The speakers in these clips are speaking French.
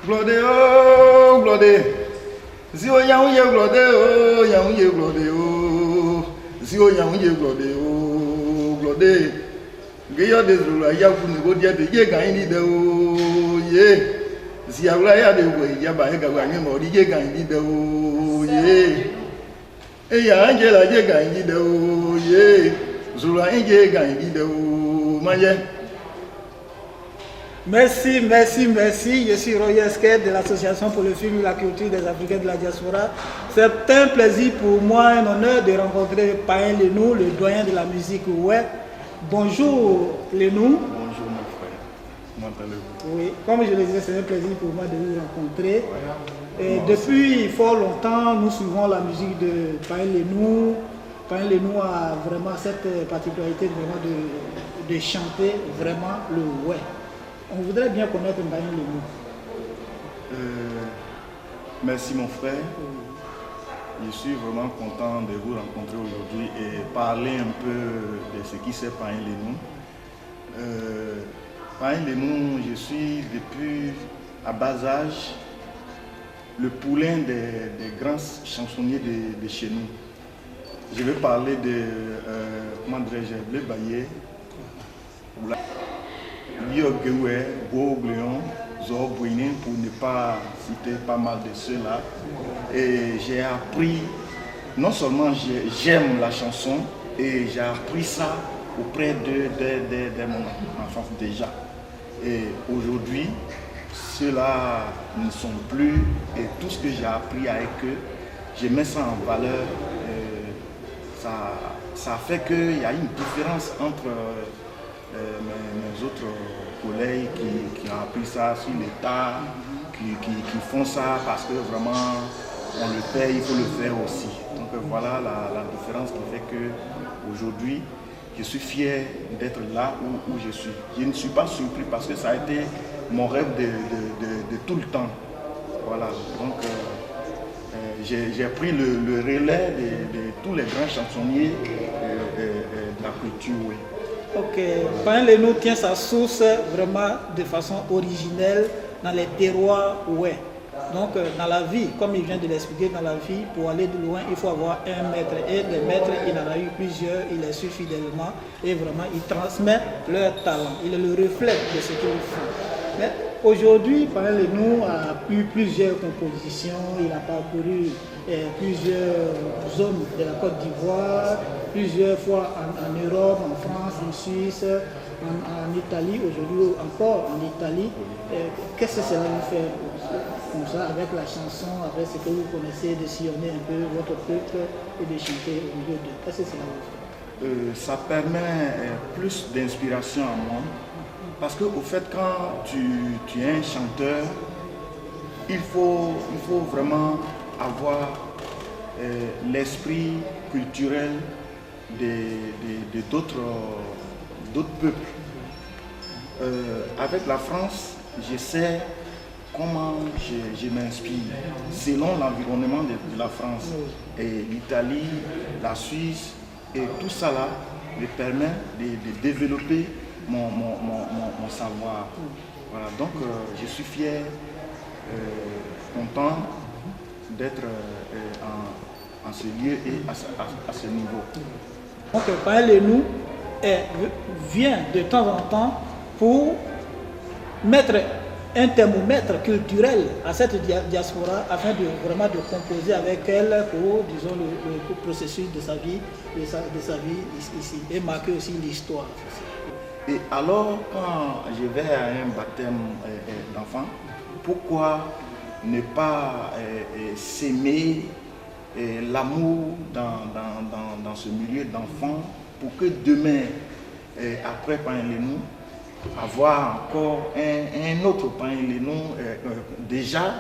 Glode, oh, glode. Zio yang ye glode, oh, yang ye glode, oh. Zio yang ye glode, oh, glode. Geyo de zula ya kuni go dia de ye gan ni de, oh, ye. Zia ula ya de go ya ba ga wa ni mo di ye gan ni de, oh, ye. E ya angela ye gan ni de, oh, ye. Zula ye gan ni de, oh, ma ye. Merci, merci, merci. Je suis Roy Esquet de l'Association pour le film et la culture des Africains de la diaspora. C'est un plaisir pour moi, un honneur de rencontrer Payen Lenou, le doyen de la musique oué. Bonjour Lenou. Bonjour mon frère. Comment allez-vous? Oui, comme je le disais, c'est un plaisir pour moi de vous rencontrer. Et depuis fort longtemps, nous suivons la musique de Payen Lenou. Payen Lenou a vraiment cette particularité vraiment de chanter vraiment le oué. On voudrait bien connaître Payen Lenou. Merci mon frère. Je suis vraiment content de vous rencontrer aujourd'hui et parler un peu de ce qui s'est Payen Lenou. Payen Lenou, je suis depuis à bas âge le poulain des grands chansonniers de chez nous. Je vais parler de comment dirais-je, Blé Baye, Liogewe, Bougléon, Zorbouine, pour ne pas citer pas mal de ceux-là. Et j'ai appris, non seulement j'aime la chanson, et j'ai appris ça auprès de mon enfance déjà. Et aujourd'hui, ceux-là ne sont plus, et tout ce que j'ai appris avec eux, je mets ça en valeur. Ça fait qu'il y a une différence entre mes autres collègues qui ont appris ça sur l'État, qui font ça parce que vraiment on le paye, il faut le faire aussi. Donc voilà la différence qui fait qu'aujourd'hui je suis fier d'être là où je suis. Je ne suis pas surpris parce que ça a été mon rêve de tout le temps. Voilà, donc j'ai pris le relais de tous les grands chansonniers de la culture. Oui. Ok, Payen Lenou tient sa source vraiment de façon originelle dans les terroirs oué. Donc dans la vie, comme il vient de l'expliquer, dans la vie, pour aller de loin, il faut avoir un maître. Et les maîtres, il en a eu plusieurs, il les suit fidèlement et vraiment il transmet leur talent. Il est le reflet de ce qu'ils font. Mais aujourd'hui, Payen Lenou a eu plusieurs compositions, il a parcouru plusieurs zones de la Côte d'Ivoire, plusieurs fois en Europe, en France, en Suisse, en Italie, aujourd'hui encore en Italie. Qu'est-ce que cela vous fait comme ça, avec la chanson, avec ce que vous connaissez, de sillonner un peu votre peuple et de chanter au milieu d'eux? Qu'est-ce que cela vous fait? Ça permet plus d'inspiration à moi. Parce qu'au fait, quand tu es un chanteur, il faut vraiment avoir l'esprit culturel de d'autres peuples. Avec la France, je sais comment je m'inspire selon l'environnement de la France. Et l'Italie, la Suisse et tout ça là me permet de développer mon savoir. Voilà, donc je suis fier, content d'être en ce lieu et à ce niveau. Donc Payen Lenou vient de temps en temps pour mettre un thermomètre culturel à cette diaspora afin de vraiment de composer avec elle pour, disons, le processus de sa vie ici et marquer aussi l'histoire. Et alors, quand je vais à un baptême d'enfant, pourquoi ne pas s'aimer l'amour dans ce milieu d'enfants pour que demain, après Payen Lenou, avoir encore un autre Payen Lenou déjà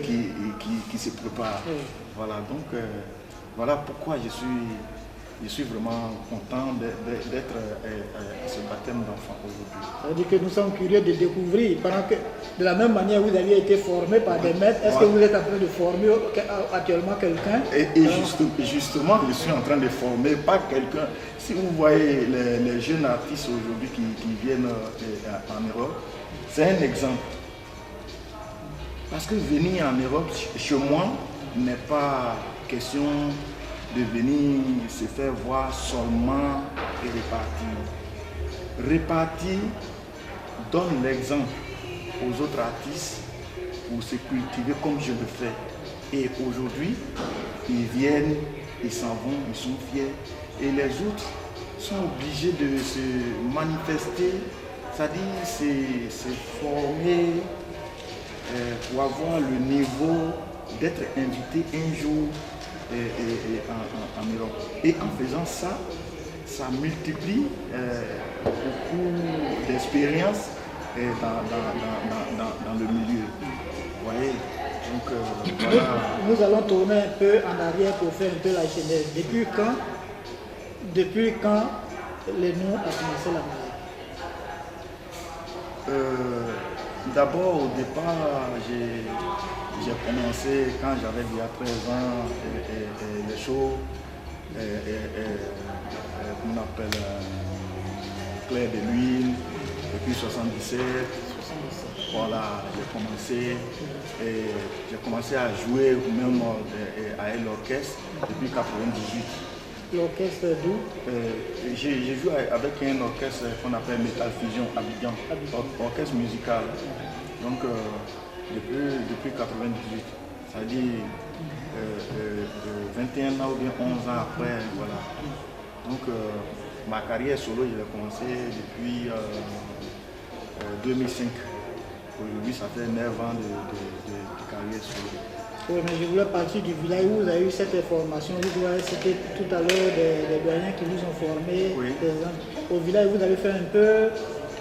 qui se prépare. Voilà, donc voilà pourquoi je suis vraiment content d'être à ce baptême d'enfant aujourd'hui. Ça veut dire que nous sommes curieux de découvrir, pendant que de la même manière vous aviez été formé par des maîtres, est-ce que vous êtes en train de former actuellement quelqu'un? Et justement, je suis en train de former pas quelqu'un. Si vous voyez les jeunes artistes aujourd'hui qui viennent en Europe, c'est un exemple. Parce que venir en Europe, chez moi, n'est pas question de venir se faire voir seulement et repartir. Repartir donne l'exemple aux autres artistes pour se cultiver comme je le fais. Et aujourd'hui, ils viennent, ils s'en vont, ils sont fiers. Et les autres sont obligés de se manifester, c'est-à-dire se former pour avoir le niveau d'être invité un jour en Europe. Et en faisant ça, ça multiplie beaucoup d'expériences dans le milieu. Vous voyez? Donc, voilà. Nous allons tourner un peu en arrière pour faire un peu la genèse. Depuis quand les nous a commencé la musique? D'abord, au départ, j'ai commencé quand j'avais déjà 13 ans, les shows, qu'on appelle Clair de Lune, depuis 77. Voilà, j'ai commencé à jouer même à l'orchestre depuis 98. L'orchestre d'où? J'ai joué avec un orchestre qu'on appelle Metal Fusion Abidjan, orchestre musical. Donc depuis 98, c'est-à-dire 21 ans ou bien 11 ans après, voilà. Donc ma carrière solo, je l'ai commencé depuis 2005. Aujourd'hui, ça fait 9 ans de carrière solo. Oui, mais je voulais partir du village où vous avez eu cette formation. C'était tout à l'heure des doyens qui vous ont formés. Oui. Au village, vous avez fait un peu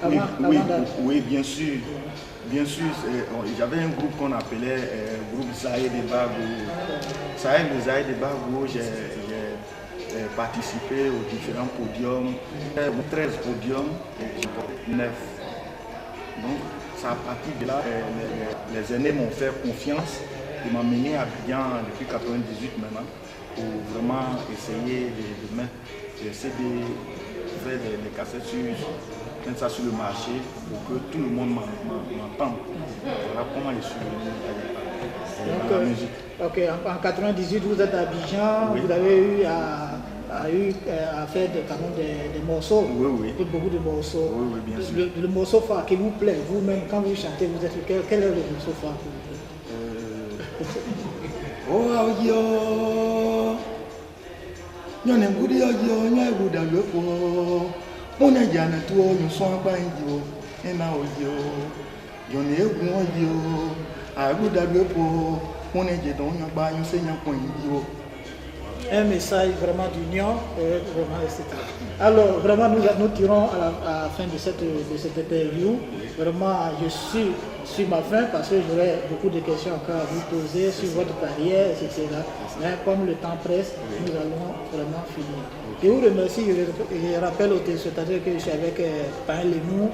avant oui, bien sûr. Bien sûr, j'avais un groupe qu'on appelait groupe Zahir de Bago. Zahir de Bago, j'ai participé aux différents podiums, 13 podiums et j'ai porté 9. Donc, c'est à partir de là, les aînés m'ont fait confiance. Ils m'ont mené à Abidjan depuis 98 maintenant pour vraiment essayer de mettre des CD, faire des cassettes mettre ça sur le marché pour que tout le monde m'entende. Voilà comment je suis venu à la musique. Ok, en 98, vous êtes à Abidjan, oui. Vous avez eu à faire des morceaux, oui. Beaucoup de morceaux. Oui, bien sûr. Le morceau phare qui vous plaît, vous-même, quand vous chantez, vous êtes quel est le morceau phare? Oh yo, nyone budi yo nyone buda lepo, mona jana tuo nyuswa banjo, ena oyo, nyone egun oyo, abuda lepo, mona jedon nyaba nyusenya ponjo. Un message vraiment d'union, vraiment, etc. Alors, vraiment, nous tirons à la fin de cette interview. Vraiment, je suis sur ma fin parce que j'aurais beaucoup de questions encore à vous poser sur votre carrière, etc. Mais comme le temps presse, nous allons vraiment finir. Je vous remercie, je rappelle aux téléspectateurs que je suis avec Pain Lemou,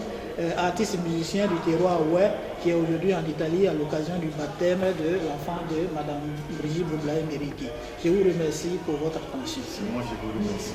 artiste musicien du terroir Ouai, qui est aujourd'hui en Italie à l'occasion du baptême de l'enfant de Mme Brigitte Boublaye Mériki. Je vous remercie pour votre attention. Moi, je vous remercie.